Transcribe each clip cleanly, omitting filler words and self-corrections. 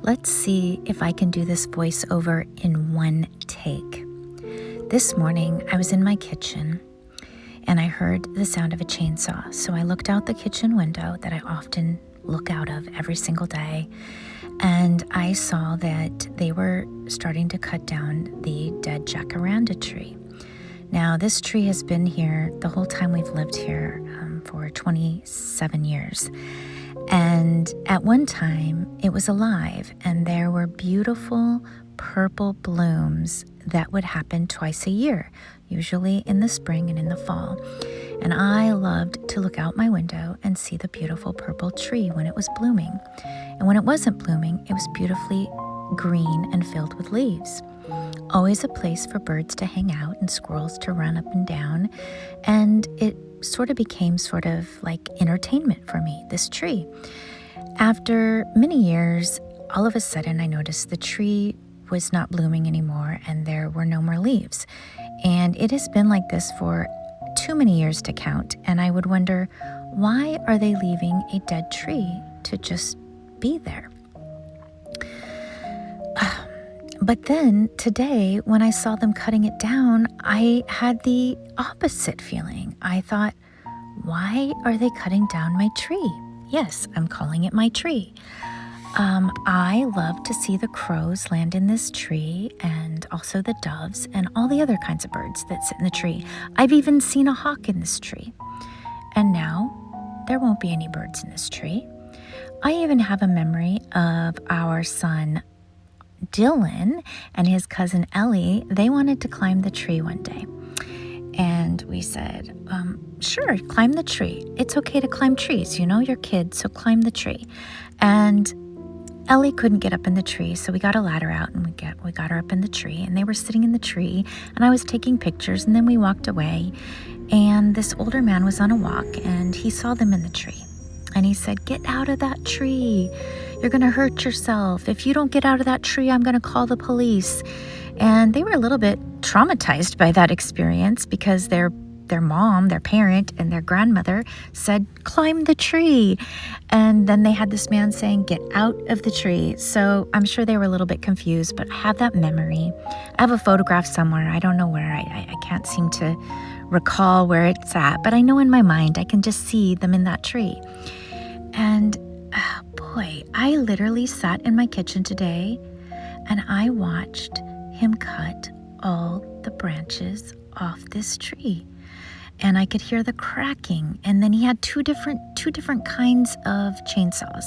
Let's see if I can do this voiceover in one take. This morning, I was in my kitchen and I heard the sound of a chainsaw. So I looked out the kitchen window that I often look out of every single day, and I saw that they were starting to cut down the dead jacaranda tree. Now, this tree has been here the whole time we've lived here for 27 years. And at one time, it was alive, and there were beautiful purple blooms that would happen twice a year, usually in the spring and in the fall. And I loved to look out my window and see the beautiful purple tree when it was blooming. And when it wasn't blooming, it was beautifully green and filled with leaves. Always a place for birds to hang out and squirrels to run up and down. And it sort of became sort of like entertainment for me, this tree. After many years, all of a sudden I noticed the tree was not blooming anymore and there were no more leaves. And it has been like this for too many years to count. And I would wonder, why are they leaving a dead tree to just be there? But then today, when I saw them cutting it down, I had the opposite feeling. I thought, why are they cutting down my tree? Yes, I'm calling it my tree. I love to see the crows land in this tree, and also the doves and all the other kinds of birds that sit in the tree. I've even seen a hawk in this tree. And now there won't be any birds in this tree. I even have a memory of our son Dylan and his cousin Ellie. They wanted to climb the tree one day. And we said, sure, climb the tree. It's okay to climb trees. You know, you're kids, so climb the tree. And Ellie couldn't get up in the tree, so we got a ladder out and we got her up in the tree. And they were sitting in the tree, and I was taking pictures, and then we walked away. And this older man was on a walk, and he saw them in the tree. And he said, get out of that tree. You're going to hurt yourself. If you don't get out of that tree, I'm going to call the police. And they were a little bit traumatized by that experience because their mom, their parent, and their grandmother said, climb the tree. And then they had this man saying, get out of the tree. So I'm sure they were a little bit confused, but I have that memory. I have a photograph somewhere. I don't know where. I can't seem to recall where it's at, but I know in my mind I can just see them in that tree. And oh boy, I literally sat in my kitchen today and I watched him cut all the branches off this tree. And I could hear the cracking. And then he had two different kinds of chainsaws.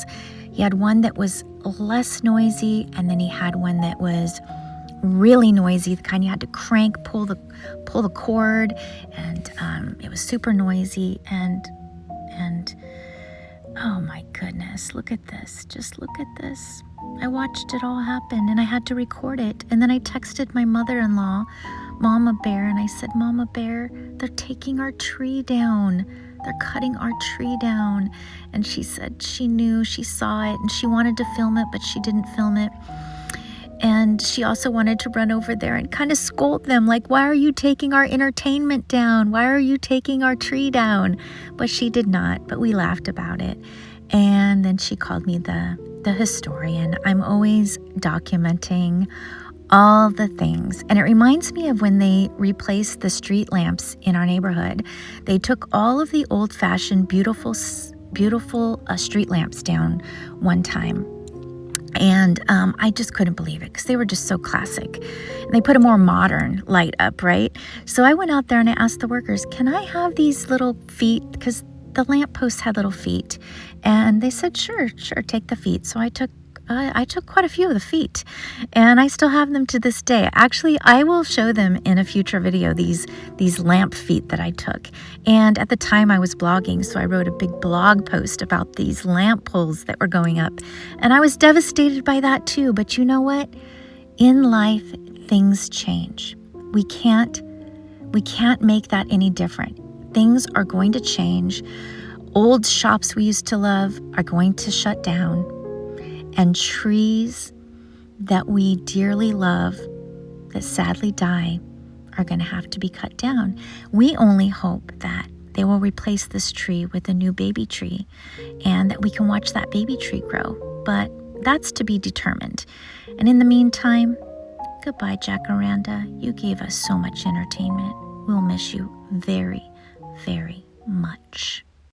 He had one that was less noisy, and then he had one that was really noisy, the kind you had to crank, pull the cord, and it was super noisy. And oh my goodness, look at this. Just look at this. I watched it all happen, and I had to record it. And then I texted my mother-in-law, Mama Bear, and I said, Mama Bear, they're taking our tree down. They're cutting our tree down. And she said she knew, she saw it, and she wanted to film it, but she didn't film it. And she also wanted to run over there and kind of scold them, like, why are you taking our entertainment down? Why are you taking our tree down? But she did not, but we laughed about it. And then she called me the historian. I'm always documenting all the things. And it reminds me of when they replaced the street lamps in our neighborhood. They took all of the old-fashioned, beautiful street lamps down one time. And I just couldn't believe it because they were just so classic. And they put a more modern light up, right? So I went out there and I asked the workers, can I have these little feet? Because the lamp posts had little feet. And they said, sure, take the feet. So I took quite a few of the feet, and I still have them to this day. Actually, I will show them in a future video, these lamp feet that I took. And at the time I was blogging, so I wrote a big blog post about these lamp poles that were going up. And I was devastated by that too. But you know what? In life, things change. We can't make that any different. Things are going to change. Old shops we used to love are going to shut down. And trees that we dearly love that sadly die are going to have to be cut down. We only hope that they will replace this tree with a new baby tree and that we can watch that baby tree grow. But that's to be determined. And in the meantime, goodbye, Jacaranda. You gave us so much entertainment. We'll miss you very, very much.